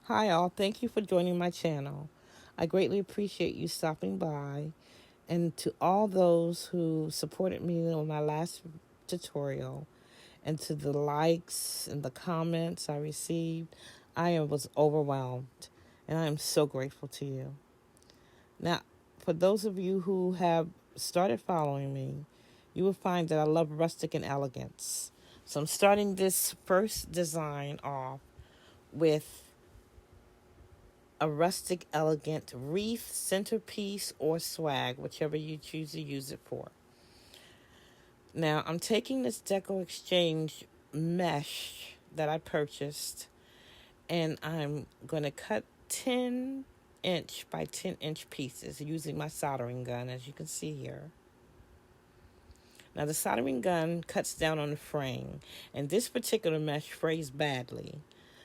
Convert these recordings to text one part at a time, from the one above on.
Hi all, thank you for joining my channel. I greatly appreciate you stopping by, and to all those who supported me on my last tutorial and to the likes and the comments I received, was overwhelmed and I am so grateful to you. Now, for those of you who have started following me, you will find that I love rustic and elegance. So I'm starting this first design off with a rustic elegant wreath, centerpiece, or swag, whichever you choose to use it for. Now I'm taking this Deco Exchange mesh that I purchased, and I'm going to cut 10-inch by 10-inch pieces using my soldering gun, as you can see here. Now the soldering gun cuts down on the fraying, and this particular mesh frays badly.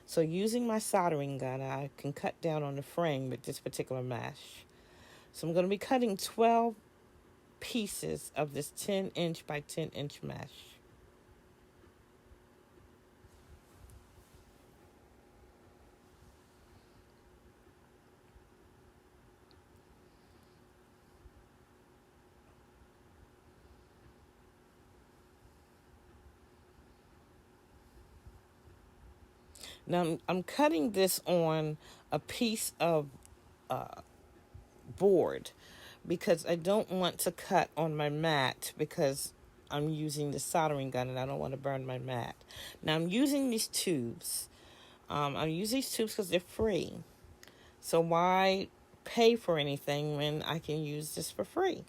So using my soldering gun, I can cut down on the fraying with this particular mesh. So I'm going to be cutting 12 pieces of this 10-inch by 10-inch mesh. Now I'm cutting this on a piece of board because I don't want to cut on my mat because I'm using the soldering gun and I don't want to burn my mat. Now I'm using these tubes. I use these tubes because they're free. So why pay for anything when I can use this for free?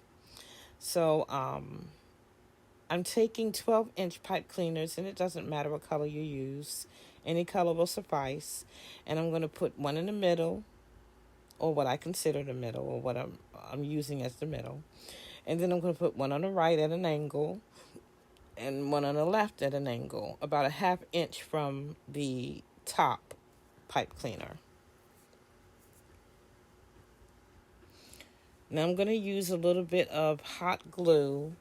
So I'm taking 12-inch pipe cleaners, and it doesn't matter what color you use. Any color will suffice. And I'm going to put one in the middle, or what I consider the middle, or what I'm using as the middle. And then I'm going to put one on the right at an angle, and one on the left at an angle, about a ½ inch from the top pipe cleaner. Now I'm going to use a little bit of hot glue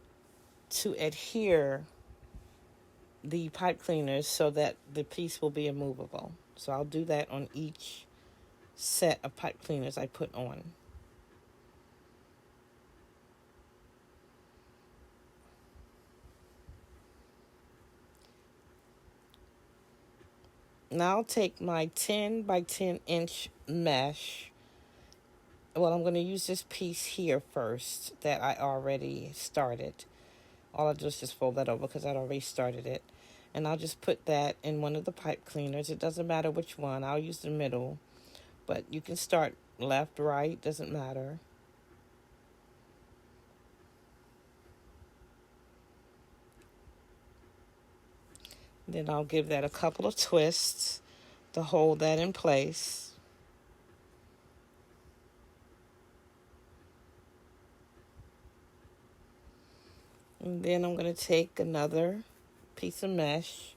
to adhere the pipe cleaners so that the piece will be immovable. So I'll do that on each set of pipe cleaners I put on. Now I'll take my 10 by 10 inch mesh. Well, I'm going to use this piece here first that I already started. All I do is just fold that over because I'd already started it. And I'll just put that in one of the pipe cleaners. It doesn't matter which one. I'll use the middle. But you can start left, right, doesn't matter. Then I'll give that a couple of twists to hold that in place. And then I'm going to take another piece of mesh,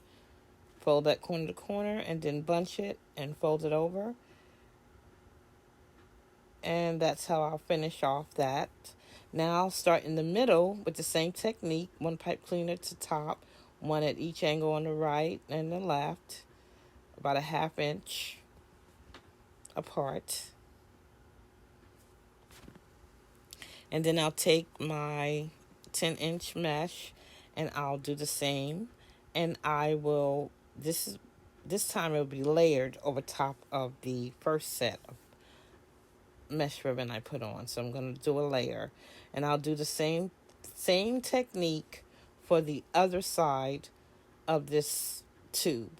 fold that corner to corner, and then bunch it and fold it over. And that's how I'll finish off that. Now I'll start in the middle with the same technique, one pipe cleaner to top, one at each angle on the right and the left, about a ½ inch apart. And then I'll take my 10-inch mesh and I'll do the same. And I will, this time it will be layered over top of the first set of mesh ribbon I put on. So I'm going to do a layer, and I'll do the same technique for the other side of this tube.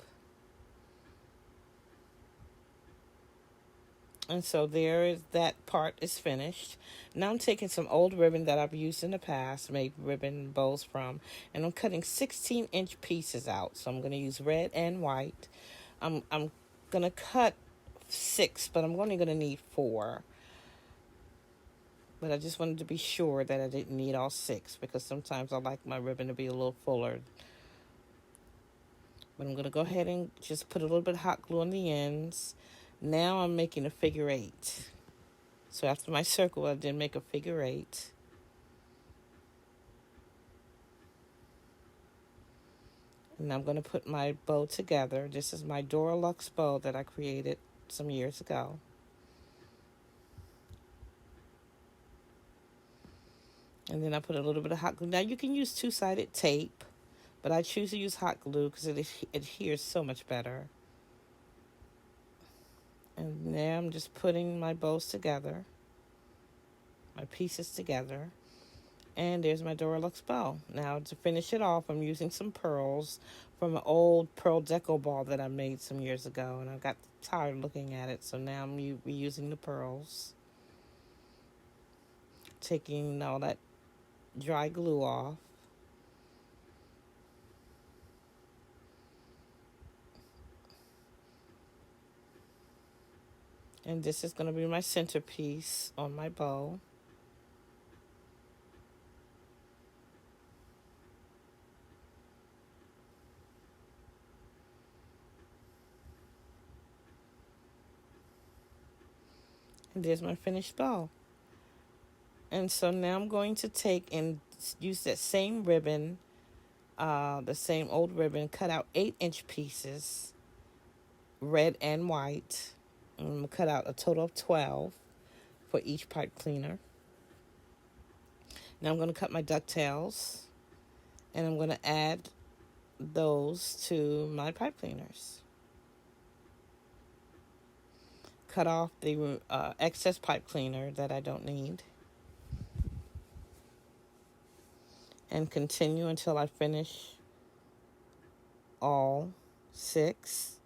And so that part is finished. Now I'm taking some old ribbon that I've used in the past, made ribbon bows from, and I'm cutting 16-inch pieces out. So I'm going to use red and white. I'm going to cut 6, but I'm only going to need 4. But I just wanted to be sure that I didn't need all 6, because sometimes I like my ribbon to be a little fuller. But I'm going to go ahead and just put a little bit of hot glue on the ends. Now I'm making a figure 8. So after my circle, I did make a figure 8. And I'm going to put my bow together. This is my Dora Luxe bow that I created some years ago. And then I put a little bit of hot glue. Now you can use two-sided tape, but I choose to use hot glue because it adheres so much better. And now I'm just putting my bows together, my pieces together. And there's my Duralux bow. Now to finish it off, I'm using some pearls from an old pearl deco ball that I made some years ago. And I got tired looking at it, so now I'm reusing the pearls. Taking all that dry glue off. And this is going to be my centerpiece on my bow. And there's my finished bow. And so now I'm going to take and use that same ribbon, the same old ribbon, cut out 8-inch pieces, red and white. I'm going to cut out a total of 12 for each pipe cleaner. Now I'm going to cut my ducktails, and I'm going to add those to my pipe cleaners. Cut off the excess pipe cleaner that I don't need. And continue until I finish all 6.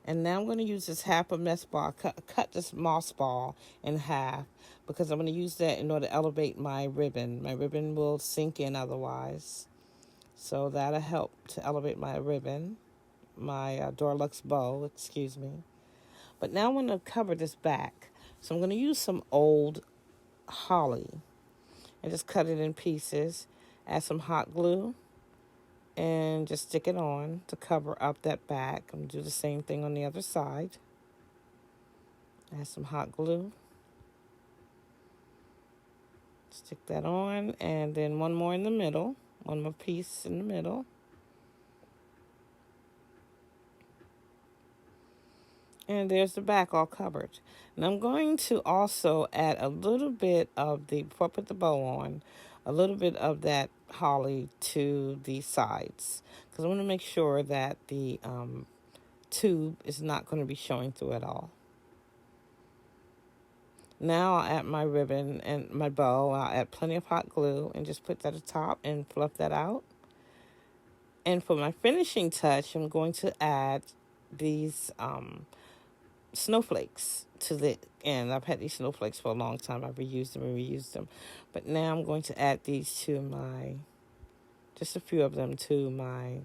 And now I'm going to use this half a mess ball, cut this moss ball in half, because I'm going to use that in order to elevate my ribbon. My ribbon will sink in otherwise. So that'll help to elevate my ribbon, my Duralux bow, excuse me. But now I'm going to cover this back. So I'm going to use some old holly and just cut it in pieces. Add some hot glue and just stick it on to cover up that back. I'm going to do the same thing on the other side. Add some hot glue. Stick that on, and then one more in the middle. One more piece in the middle. And there's the back all covered. And I'm going to also add a little bit of before I put the bow on, a little bit of that holly to the sides, because I want to make sure that the tube is not going to be showing through at all. Now I'll add my ribbon and my bow. I'll add plenty of hot glue and just put that at the top and fluff that out. And for my finishing touch, I'm going to add these snowflakes to the end. I've had these snowflakes for a long time. I've reused them and reused them. But now I'm going to add these to just a few of them to my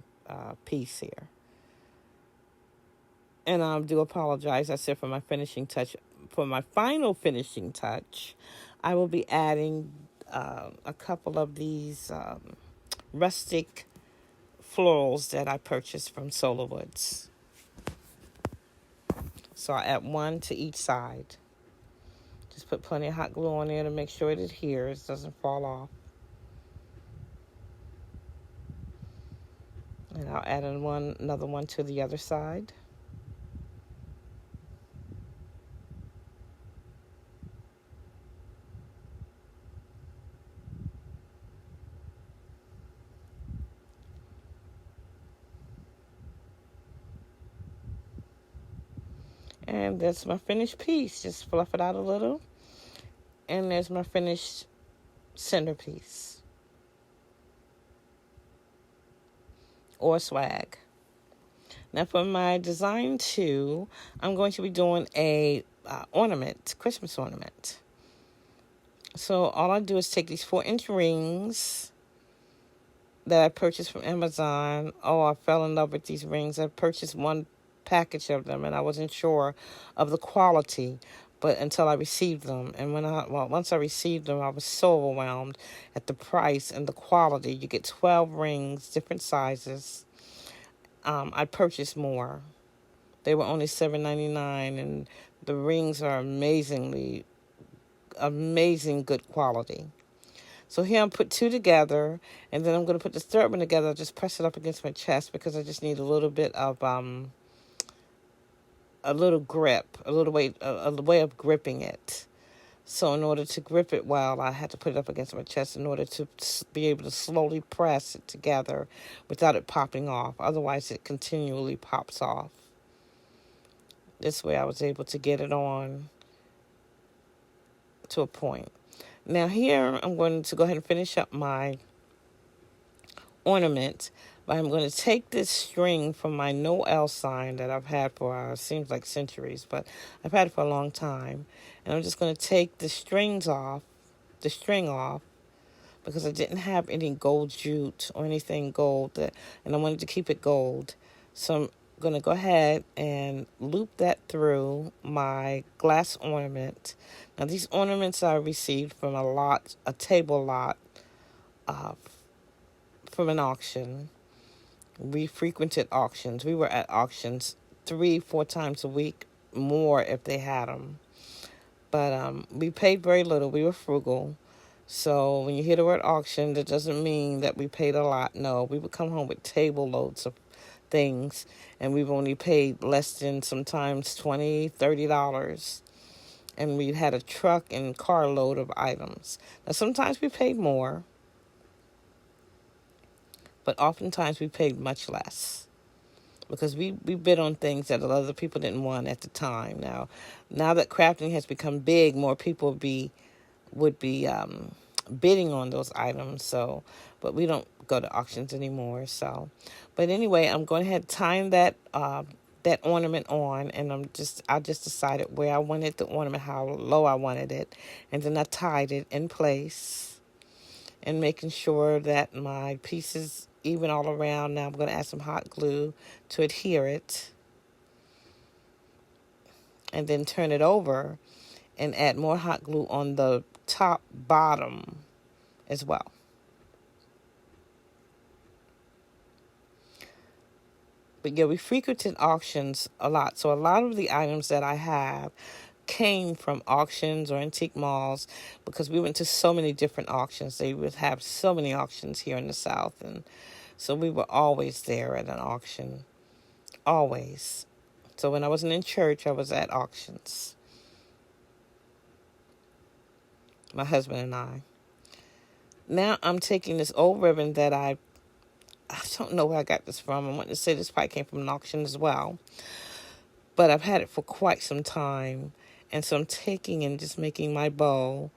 piece here. And I do apologize. I said for my finishing touch. For my final finishing touch, I will be adding a couple of these rustic florals that I purchased from Solar Woods. So I add one to each side. Just put plenty of hot glue on there to make sure it adheres, doesn't fall off. And I'll add another one to the other side. And that's my finished piece. Just fluff it out a little. And there's my finished centerpiece. Or swag. Now for my design 2, I'm going to be doing a ornament, Christmas ornament. So all I do is take these 4-inch rings that I purchased from Amazon. Oh, I fell in love with these rings. I purchased one package of them, and I wasn't sure of the quality, but until I received them. And once I received them, I was so overwhelmed at the price and the quality. You get 12 rings, different sizes. I purchased more. They were only $7.99, and the rings are amazing good quality. So here I'm put 2 together, and then I'm going to put the third one together. I'll just press it up against my chest because I just need a little bit of a little grip, a way of gripping it. So in order to grip it well, I had to put it up against my chest in order to be able to slowly press it together without it popping off. Otherwise, it continually pops off. This way I was able to get it on to a point. Now here, I'm going to go ahead and finish up my ornament. But I'm going to take this string from my Noel sign that I've had for, seems like centuries, but I've had it for a long time. And I'm just going to take the string off, because I didn't have any gold jute or anything gold, and I wanted to keep it gold. So I'm going to go ahead and loop that through my glass ornament. Now these ornaments I received from a table lot, from an auction. We frequented auctions. We were at auctions 3-4 times a week, more if they had them. But we paid very little. We were frugal. So when you hear the word auction, that doesn't mean that we paid a lot. No, we would come home with table loads of things, and we've only paid less than sometimes $20, $30. And we had a truck and car load of items. Now sometimes we paid more, but oftentimes we paid much less because we bid on things that other people didn't want at the time. Now that crafting has become big, more people would be bidding on those items. So, but we don't go to auctions anymore. So, but anyway, I'm going ahead tying that ornament on, and I just decided where I wanted the ornament, how low I wanted it, and then I tied it in place, and making sure that my pieces even all around. Now I'm going to add some hot glue to adhere it, and then turn it over and add more hot glue on the bottom as well. But yeah, we frequented auctions a lot, so a lot of the items that I have came from auctions or antique malls, because we went to so many different auctions. They would have so many auctions here in the South, and so we were always there at an auction, always. So when I wasn't in church, I was at auctions, my husband and I. Now I'm taking this old ribbon that I don't know where I got this from. I want to say this probably came from an auction as well, but I've had it for quite some time. And so I'm taking and just making my bow.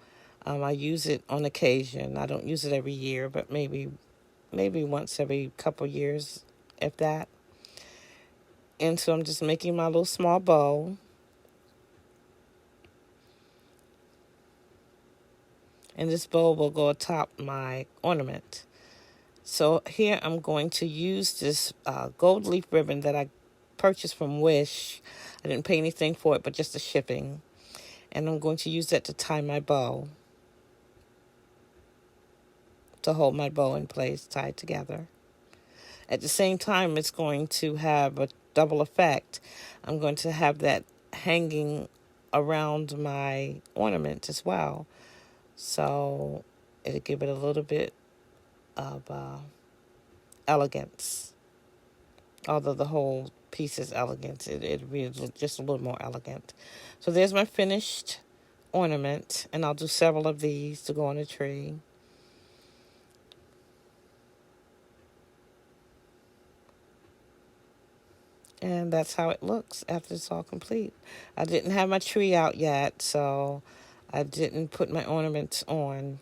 I use it on occasion. I don't use it every year, but maybe once every couple years, if that. And so I'm just making my little small bow. And this bow will go atop my ornament. So here I'm going to use this gold leaf ribbon that I purchased from Wish. I didn't pay anything for it, but just the shipping. And I'm going to use that to tie my bow, to hold my bow in place, tied together. At the same time, it's going to have a double effect. I'm going to have that hanging around my ornament as well. So it'll give it a little bit of elegance. Although the whole piece is elegant, it really just a little more elegant. So there's my finished ornament, and I'll do several of these to go on the tree. And that's how it looks after it's all complete. I didn't have my tree out yet, so I didn't put my ornaments on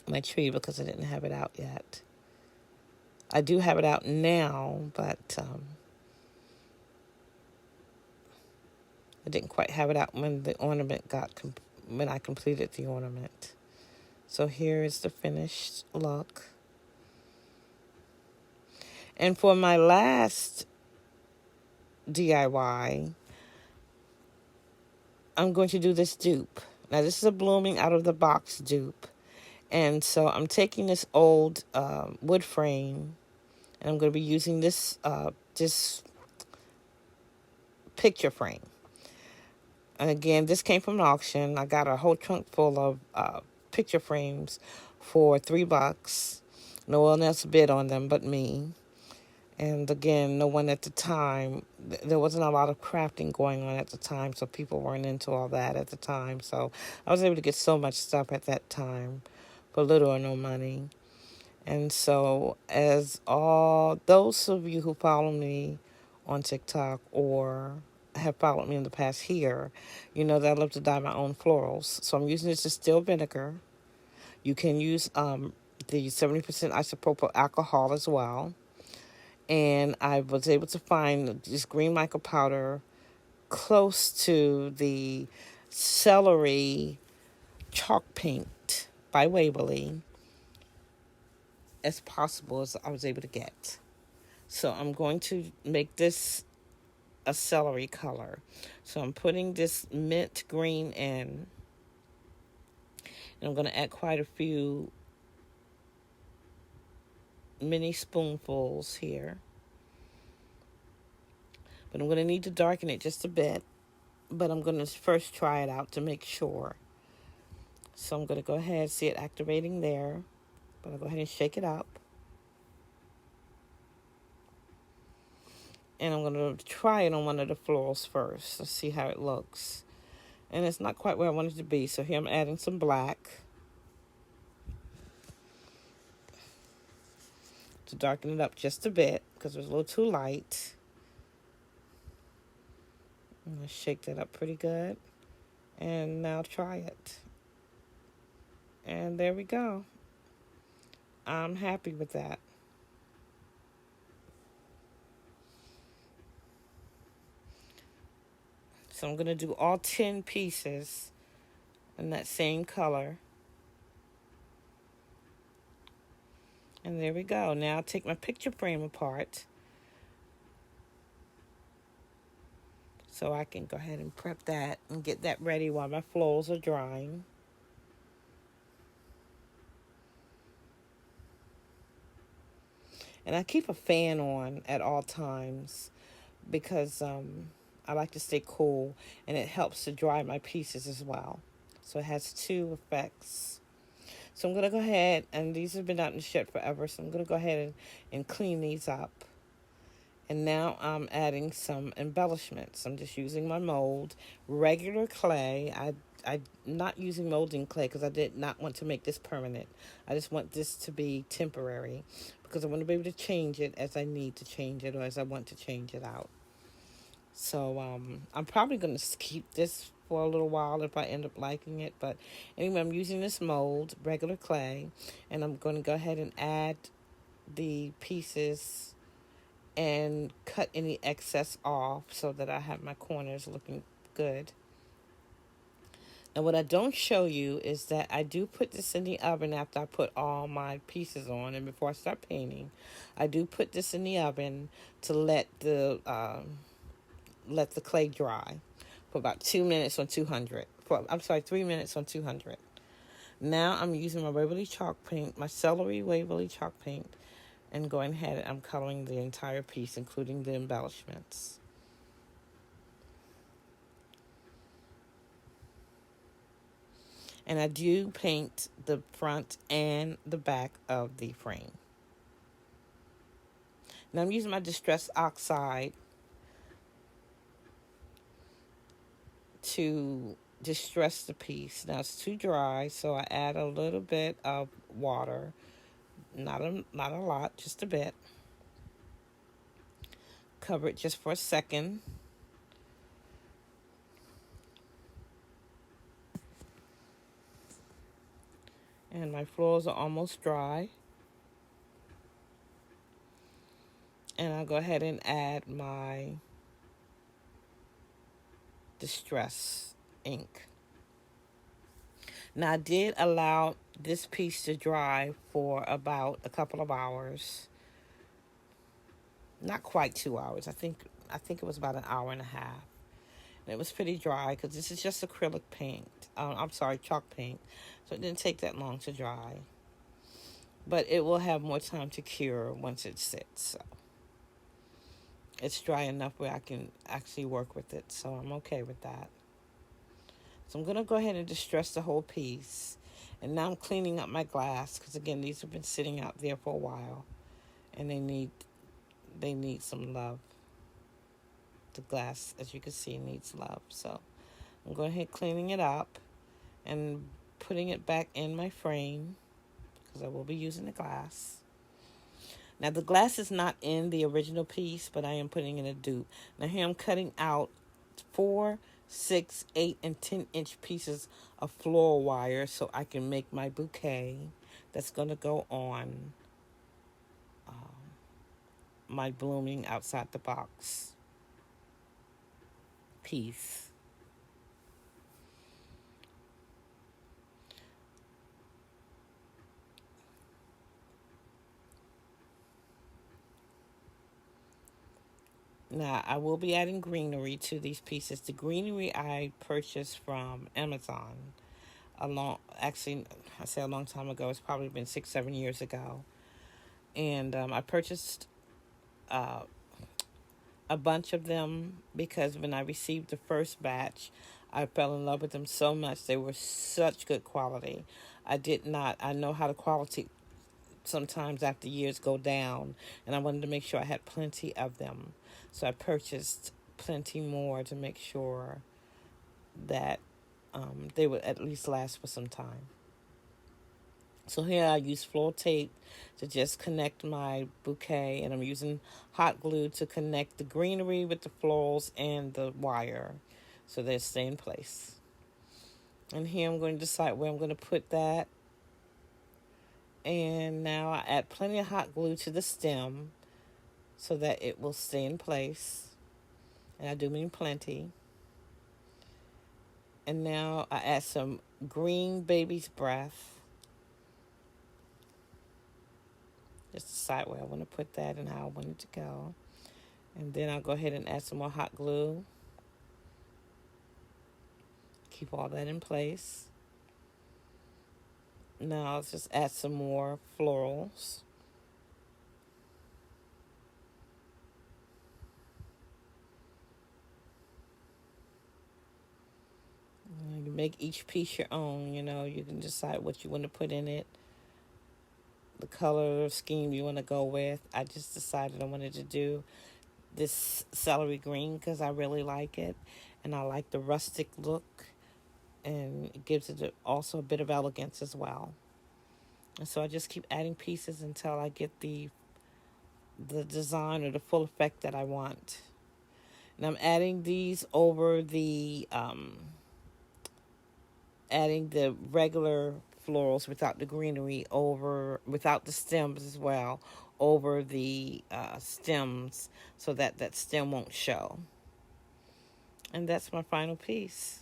my tree because I didn't have it out yet. I do have it out now, but I didn't quite have it out when the ornament when I completed the ornament. So here is the finished look. And for my last DIY, I'm going to do this dupe. Now this is a blooming out of the box dupe. And so I'm taking this old wood frame, and I'm going to be using this picture frame. And again, this came from an auction. I got a whole trunk full of picture frames for $3. No one else bid on them but me. And again, no one at the time, there wasn't a lot of crafting going on at the time, so people weren't into all that at the time. So I was able to get so much stuff at that time for little or no money. And so, as all those of you who follow me on TikTok or have followed me in the past here, you know that I love to dye my own florals. So I'm using this distilled vinegar. You can use the 70% isopropyl alcohol as well. And I was able to find this green mica powder close to the celery chalk paint by Waverly as possible as I was able to get. So I'm going to make this a celery color. So I'm putting this mint green in. And I'm going to add quite a few mini spoonfuls here. But I'm going to need to darken it just a bit. But I'm going to first try it out to make sure. So I'm going to go ahead, see it activating there. But I'll go ahead and shake it up. And I'm going to try it on one of the florals first. Let's see how it looks. And it's not quite where I want it to be. So here I'm adding some black to darken it up just a bit because it was a little too light. I'm going to shake that up pretty good. And now try it. And there we go. I'm happy with that. So I'm going to do all 10 pieces in that same color. And there we go. Now I'll take my picture frame apart so I can go ahead and prep that and get that ready while my florals are drying. And I keep a fan on at all times because I like to stay cool, and it helps to dry my pieces as well. So it has two effects. So I'm going to go ahead, and these have been out in the shed forever, so I'm going to go ahead and clean these up. And now I'm adding some embellishments. I'm just using my mold, regular clay. I'm not using molding clay because I did not want to make this permanent. I just want this to be temporary because I want to be able to change it as I need to change it or as I want to change it out. So I'm probably going to keep this for a little while if I end up liking it. But anyway, I'm using this mold, regular clay, and I'm going to go ahead and add the pieces and cut any excess off so that I have my corners looking good. Now what I don't show you is that I do put this in the oven after I put all my pieces on, and before I start painting, I do put this in the oven to let the clay dry for about 2 minutes on 200. 3 minutes on 200. Now I'm using my Waverly chalk paint, my celery Waverly chalk paint, and going ahead and I'm coloring the entire piece, including the embellishments. And I do paint the front and the back of the frame. Now I'm using my Distress Oxide to distress the piece. Now it's too dry, so I add a little bit of water. Not a lot, just a bit. Cover it just for a second. And my floors are almost dry. And I'll go ahead and add my Distress ink. Now I did allow this piece to dry for about a couple of hours. Not quite 2 hours. I think it was about an hour and a half. And it was pretty dry because this is just acrylic paint. Chalk paint. So it didn't take that long to dry. But it will have more time to cure once it sits. So it's dry enough where I can actually work with it. So I'm okay with that. So I'm going to go ahead and distress the whole piece. And now I'm cleaning up my glass because, again, these have been sitting out there for a while. And they need they need some love. The glass, as you can see, needs love. So I'm going ahead cleaning it up and putting it back in my frame because I will be using the glass. Now the glass is not in the original piece, but I am putting in a dupe. Now here I'm cutting out 4, 6, 8, and 10-inch pieces of floral wire so I can make my bouquet that's going to go on my blooming outside the box piece. Now, I will be adding greenery to these pieces. The greenery I purchased from Amazon I say a long time ago. It's probably been 6, 7 years ago. And I purchased uh, a bunch of them because when I received the first batch, I fell in love with them so much. They were such good quality. I know how the quality sometimes after years go down, and I wanted to make sure I had plenty of them. So I purchased plenty more to make sure that they would at least last for some time. So here I use floral tape to just connect my bouquet, and I'm using hot glue to connect the greenery with the florals and the wire so they stay in place. And here I'm going to decide where I'm going to put that. And now I add plenty of hot glue to the stem so that it will stay in place. And I do mean plenty. And now I add some green baby's breath. Just decide where I want to put that and how I want it to go. And then I'll go ahead and add some more hot glue. Keep all that in place. Now I'll just add some more florals. You make each piece your own, you can decide what you want to put in it, the color scheme you want to go with. I just decided I wanted to do this celery green because I really like it, and I like the rustic look, and it gives it also a bit of elegance as well. And so I just keep adding pieces until I get the design or the full effect that I want. And I'm adding these over adding the regular florals without the greenery without the stems as well, over the stems so that stem won't show. And that's my final piece.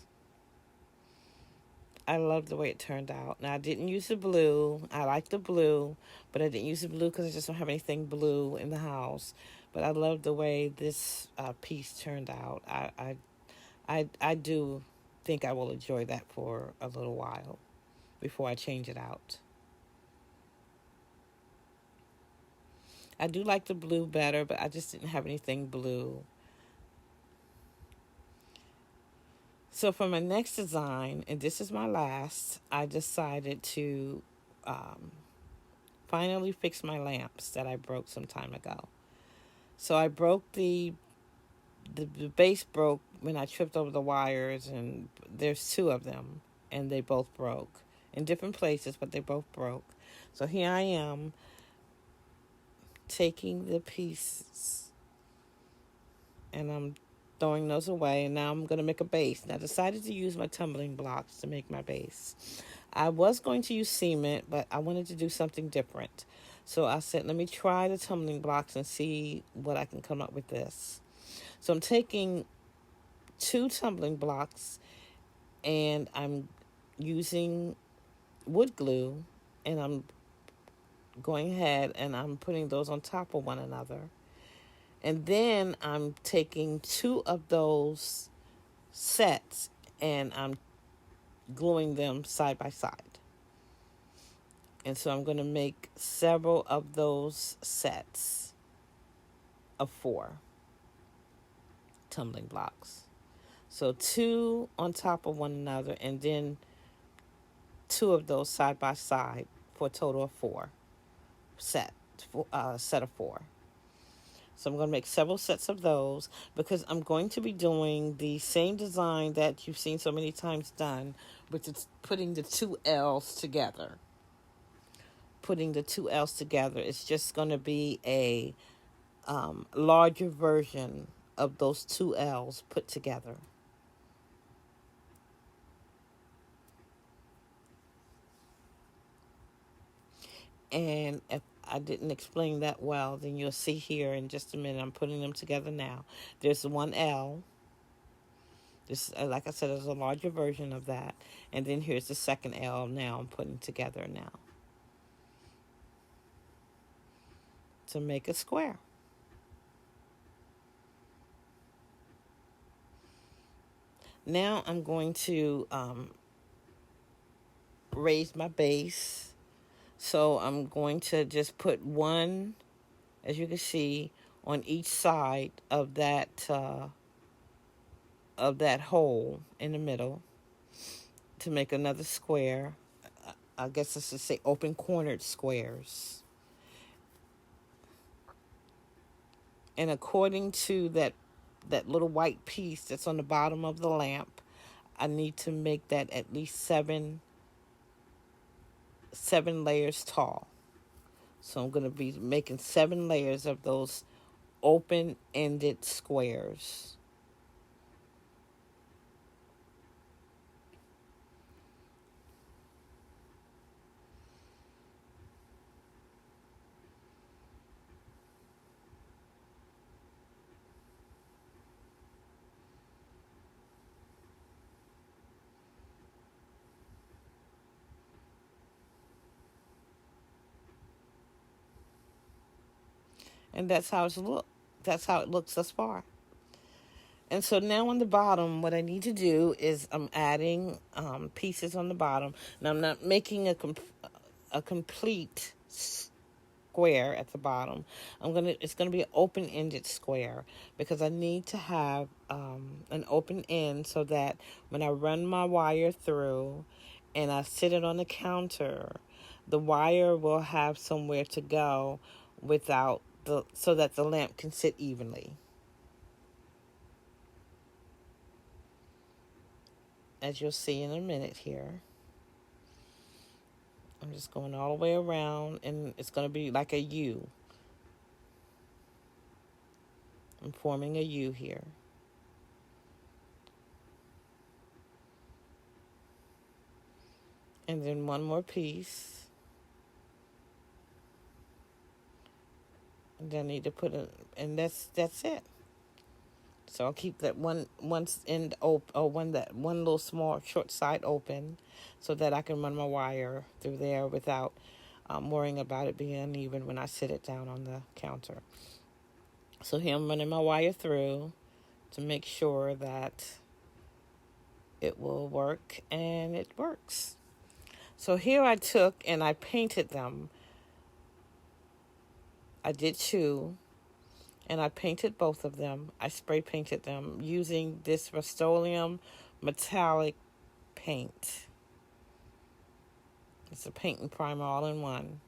I love the way it turned out. Now, I didn't use the blue. I like the blue, but I didn't use the blue because I just don't have anything blue in the house. But I love the way this piece turned out. I do think I will enjoy that for a little while before I change it out. I do like the blue better, but I just didn't have anything blue. So for my next design, and this is my last, I decided to finally fix my lamps that I broke some time ago. So I broke the base broke when I tripped over the wires, and there's 2 of them, and they both broke in different places, but they both broke. So here I am taking the pieces, and I'm throwing those away, and now I'm going to make a base. And I decided to use my tumbling blocks to make my base. I was going to use cement, but I wanted to do something different. So I said, let me try the tumbling blocks and see what I can come up with this. So I'm taking 2 tumbling blocks, and I'm using wood glue, and I'm going ahead and I'm putting those on top of one another. And then I'm taking 2 of those sets and I'm gluing them side by side. And so I'm going to make several of those sets of 4 tumbling blocks. So 2 on top of one another, and then 2 of those side by side for a total of 4 set of 4. So I'm going to make several sets of those because I'm going to be doing the same design that you've seen so many times done, which is putting the two L's together. Putting the two L's together. It's just going to be a larger version of those two L's put together. And if I didn't explain that well, then you'll see here in just a minute. I'm putting them together now. There's one L. This, like I said, is a larger version of that. And then here's the second L now I'm putting together now to make a square. Now I'm going to raise my base. So I'm going to just put one, as you can see, on each side of that hole in the middle to make another square. I guess I should say open cornered squares. And according to that little white piece that's on the bottom of the lamp, I need to make that at least seven layers tall. So I'm going to be making 7 layers of those open-ended squares. And that's how it's look. That's how it looks thus far. And so now on the bottom, what I need to do is I'm adding pieces on the bottom. Now I'm not making a complete square at the bottom. It's gonna be an open-ended square because I need to have an open end so that when I run my wire through and I sit it on the counter, the wire will have somewhere to go so that the lamp can sit evenly. As you'll see in a minute here. I'm just going all the way around, and it's going to be like a U. I'm forming a U here. And then one more piece. And then I need to put it, and that's it. So I'll keep that one end open, or that one little small short side open, so that I can run my wire through there without worrying about it being uneven when I sit it down on the counter. So here I'm running my wire through to make sure that it will work, and it works. So here I took and I painted them. I did 2, and I painted both of them. I spray painted them using this Rust-Oleum metallic paint. It's a paint and primer all in one.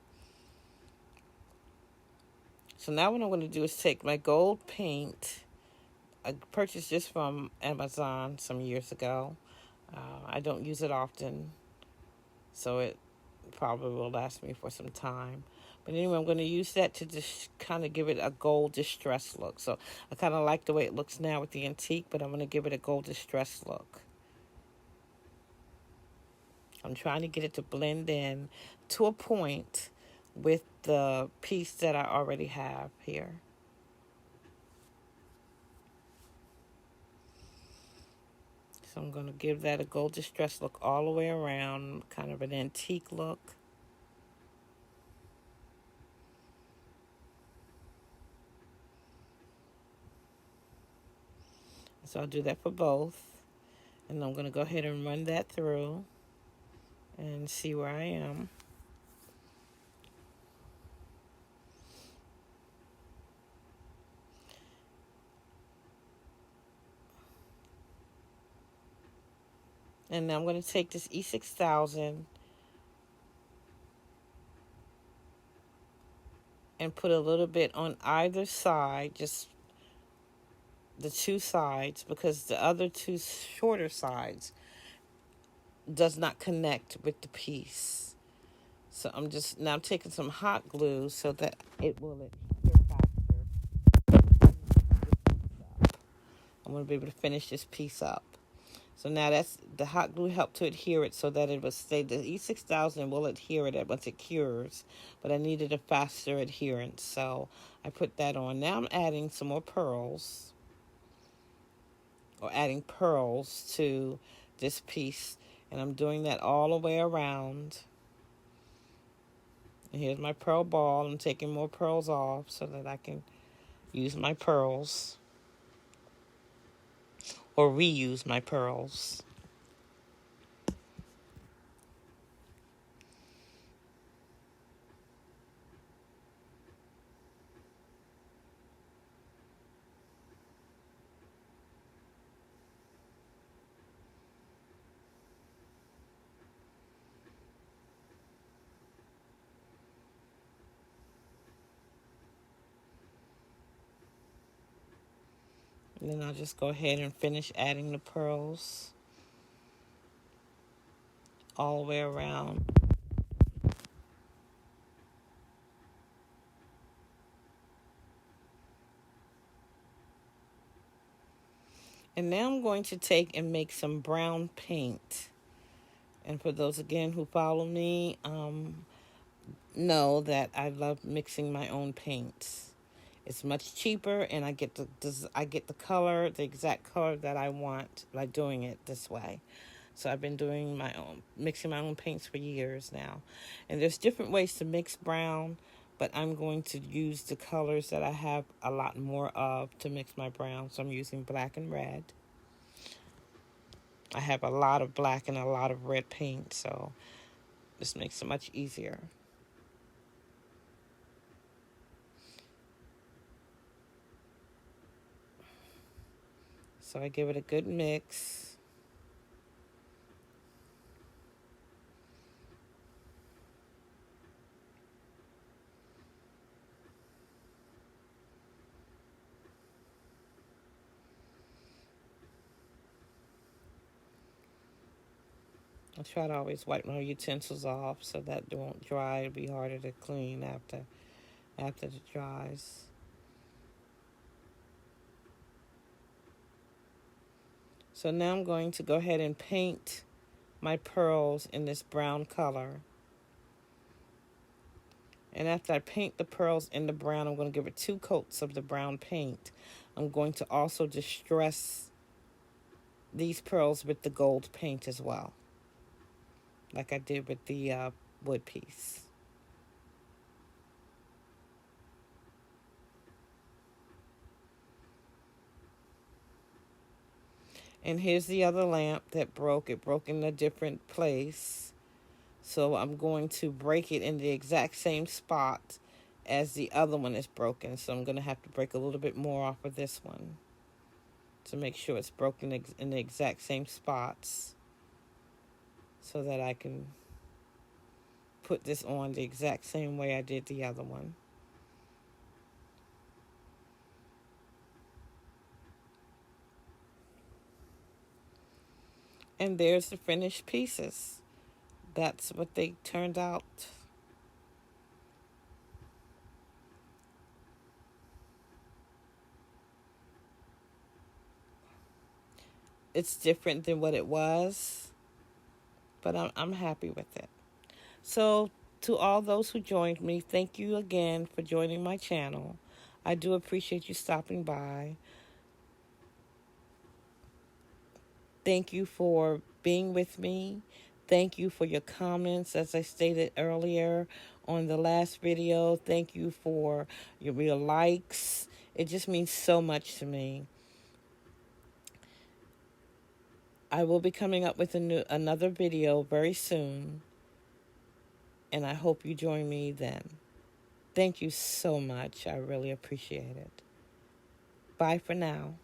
So now what I'm going to do is take my gold paint. I purchased this from Amazon some years ago. I don't use it often, so it probably will last me for some time. But anyway, I'm going to use that to just kind of give it a gold distress look. So I kind of like the way it looks now with the antique, but I'm going to give it a gold distress look. I'm trying to get it to blend in to a point with the piece that I already have here. So I'm going to give that a gold distress look all the way around, kind of an antique look. So I'll do that for both. And I'm going to go ahead and run that through and see where I am. And now I'm going to take this E6000 and put a little bit on either side, just the two sides, because the other two shorter sides does not connect with the piece. So I'm just now taking some hot glue so that it will adhere faster. I'm going to be able to finish this piece up. So now that's the hot glue helped to adhere it so that it will stay. The E6000 will adhere it once it cures, but I needed a faster adherence, so I put that on. Now I'm adding some more pearls, or adding pearls to this piece, and I'm doing that all the way around. And here's my pearl ball. I'm taking more pearls off so that I can use my pearls, or reuse my pearls. And then I'll just go ahead and finish adding the pearls all the way around. And now I'm going to take and make some brown paint. And for those, again, who follow me, know that I love mixing my own paints. It's much cheaper, and I get the color, the exact color that I want by doing it this way. So I've been doing mixing my own paints for years now. And there's different ways to mix brown, but I'm going to use the colors that I have a lot more of to mix my brown. So I'm using black and red. I have a lot of black and a lot of red paint, so this makes it much easier. So I give it a good mix. I try to always wipe my utensils off so that they won't dry. It'll be harder to clean after it dries. So now I'm going to go ahead and paint my pearls in this brown color. And after I paint the pearls in the brown, I'm going to give it 2 coats of the brown paint. I'm going to also distress these pearls with the gold paint as well, like I did with the wood piece. And here's the other lamp that broke. It broke in a different place. So I'm going to break it in the exact same spot as the other one is broken. So I'm going to have to break a little bit more off of this one to make sure it's broken in the exact same spots, so that I can put this on the exact same way I did the other one. And there's the finished pieces. That's what they turned out. It's different than what it was, but I'm happy with it. So to all those who joined me, thank you again for joining my channel. I do appreciate you stopping by. Thank you for being with me. Thank you for your comments, as I stated earlier on the last video. Thank you for your likes. It just means so much to me. I will be coming up with another video very soon, and I hope you join me then. Thank you so much. I really appreciate it. Bye for now.